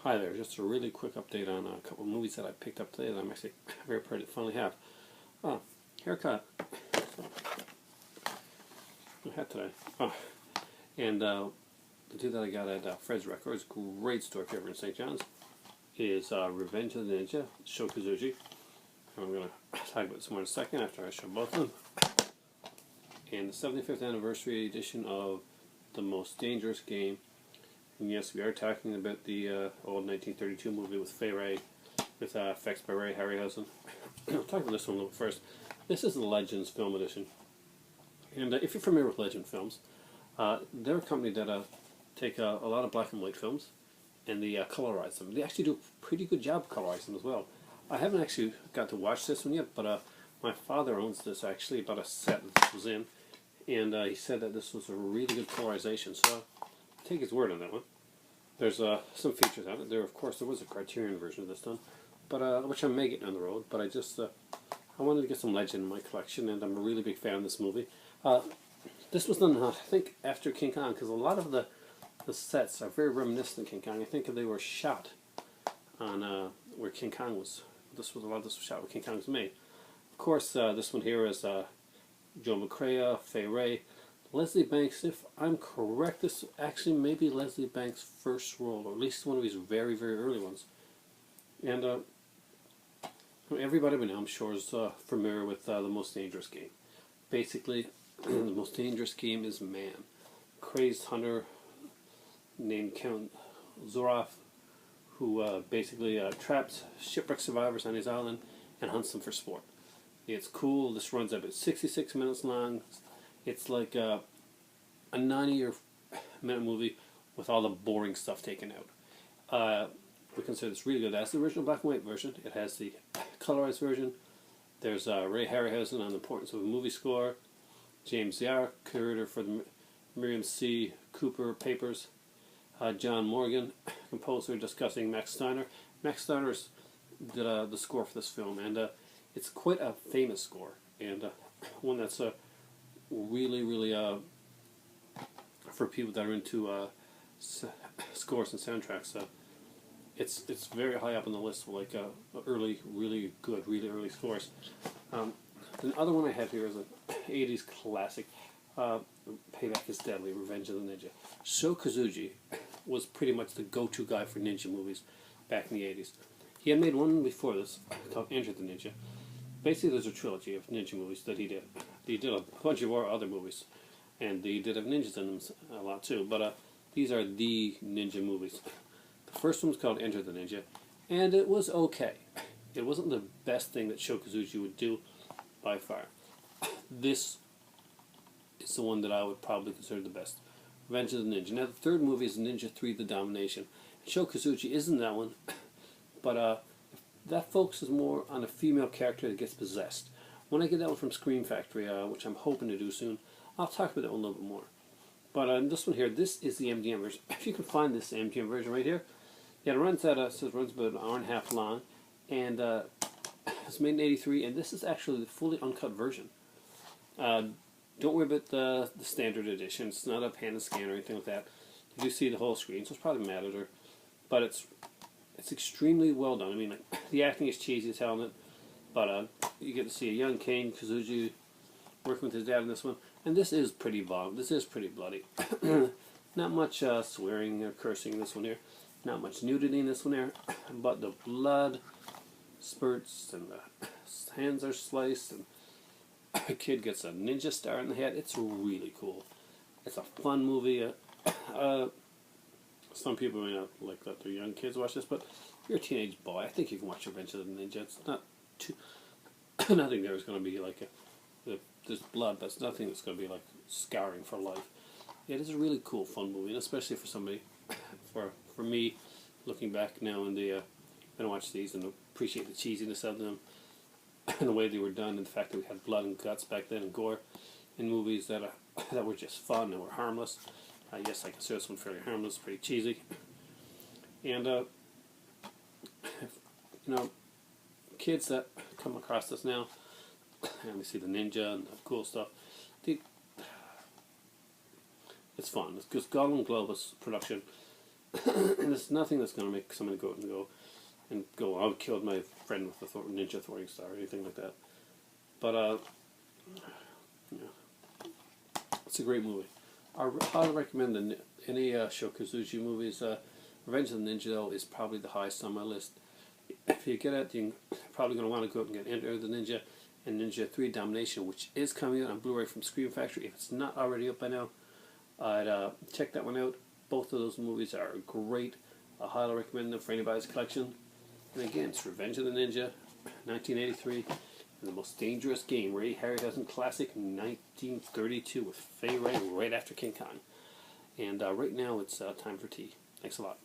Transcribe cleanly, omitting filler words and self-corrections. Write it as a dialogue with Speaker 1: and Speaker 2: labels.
Speaker 1: Hi there, just a really quick update on a couple of movies that I picked up today that I'm actually very proud to finally have. Haircut. I had today. And the two that I got at Fred's Records, great store if you're ever in St. John's, is Revenge of the Ninja, Sho Kosugi. I'm going to talk about this more in a second after I show both of them. And the 75th anniversary edition of The Most Dangerous Game. And yes, we are talking about the old 1932 movie with Fay Wray, with effects by Ray Harryhausen. I'll talk about this one a little first. This is the Legends Film Edition. And if you're familiar with Legend Films, they're a company that take a lot of black and white films and they colorize them. They actually do a pretty good job colorizing them as well. I haven't actually got to watch this one yet, but my father owns this actually, about a set that this was in. And he said that this was a really good colorization, so take his word on that one. There's some features on it. There was a Criterion version of this done, but which I may get down the road. But I wanted to get some Legend in my collection, and I'm a really big fan of this movie. This was done, I think, after King Kong, because a lot of the sets are very reminiscent of King Kong. I think they were shot on where King Kong was. A lot of this was shot where King Kong was made. Of course, this one here is Joe McCrea, Fay Wray. Leslie Banks, if I'm correct, this actually may be Leslie Banks' first role, or at least one of his very, very early ones. And everybody by now, I'm sure, is familiar with The Most Dangerous Game. Basically, the most dangerous game is man. Crazed hunter named Count Zoroff, who basically traps shipwreck survivors on his island and hunts them for sport. It's cool. This runs about 66 minutes long. It's like a 90-minute movie with all the boring stuff taken out. We consider this really good. That's the original black and white version. It has the colorized version. There's Ray Harryhausen on the importance of a movie score. James Yar, curator for the Miriam C. Cooper Papers. John Morgan, composer, discussing Max Steiner. Max Steiner did the score for this film, and it's quite a famous score, and one that's really for people that are into scores and soundtracks. It's very high up on the list, like really early scores. The other one I have here is an 80s classic, Payback is Deadly, Revenge of the Ninja. Sho Kosugi was pretty much the go-to guy for ninja movies back in the 80s. He had made one before this called Enter the Ninja. Basically, there's a trilogy of ninja movies that he did. He did a bunch of other movies, and he did have ninjas in them a lot too, but these are the ninja movies. The first one was called Enter the Ninja, and it was okay. It wasn't the best thing that Sho Kosugi would do by far. This is the one that I would probably consider the best. Revenge of the Ninja. Now, the third movie is Ninja 3 The Domination. Sho Kosugi isn't that one, but that focuses more on a female character that gets possessed. When I get that one from Scream Factory, which I'm hoping to do soon, I'll talk about that one a little bit more. But this one here, this is the MGM version. If you can find this MGM version right here, yeah, it runs about an hour and a half long, and it's made in '83, and this is actually the fully uncut version. Don't worry about the standard edition. It's not a pan and scan or anything like that. You do see the whole screen, so it's probably mad at her, but it's extremely well done. I mean, like, the acting is cheesy as hell in it, but you get to see a young Kane Kosugi working with his dad in this one, and this is pretty violent. This is pretty bloody. Not much swearing or cursing in this one here. Not much nudity in this one here, but the blood spurts and the hands are sliced, and a kid gets a ninja star in the head. It's really cool. It's a fun movie. Some people may not like that their young kids watch this, but if you're a teenage boy, I think you can watch Revenge of the Ninja. It's not too... nothing there is going to be like there's blood, but it's nothing that's going to be like scarring for life. It is a really cool, fun movie, and especially for somebody, for me, looking back now and when I watch these and appreciate the cheesiness of them, and the way they were done, and the fact that we had blood and guts back then and gore in movies that were just fun and were harmless. Yes, I consider this one fairly harmless, pretty cheesy. And, kids that come across this now, and they see the ninja and the cool stuff, it's fun. It's just Golan Globus production. and it's nothing that's going to make someone go out and go, I killed my friend with the ninja throwing star or anything like that. But yeah, it's a great movie. I highly recommend any Sho Kosugi movies. Revenge of the Ninja, though, is probably the highest on my list. If you get it, you're probably going to want to go out and get Enter the Ninja and Ninja 3 Domination, which is coming out on Blu-ray from Scream Factory. If it's not already up by now, I'd check that one out. Both of those movies are great. I highly recommend them for anybody's collection. And again, it's Revenge of the Ninja, 1983, and The Most Dangerous Game, Ray Harryhausen classic, 1932, with Fay Wray right after King Kong. And right now, it's time for tea. Thanks a lot.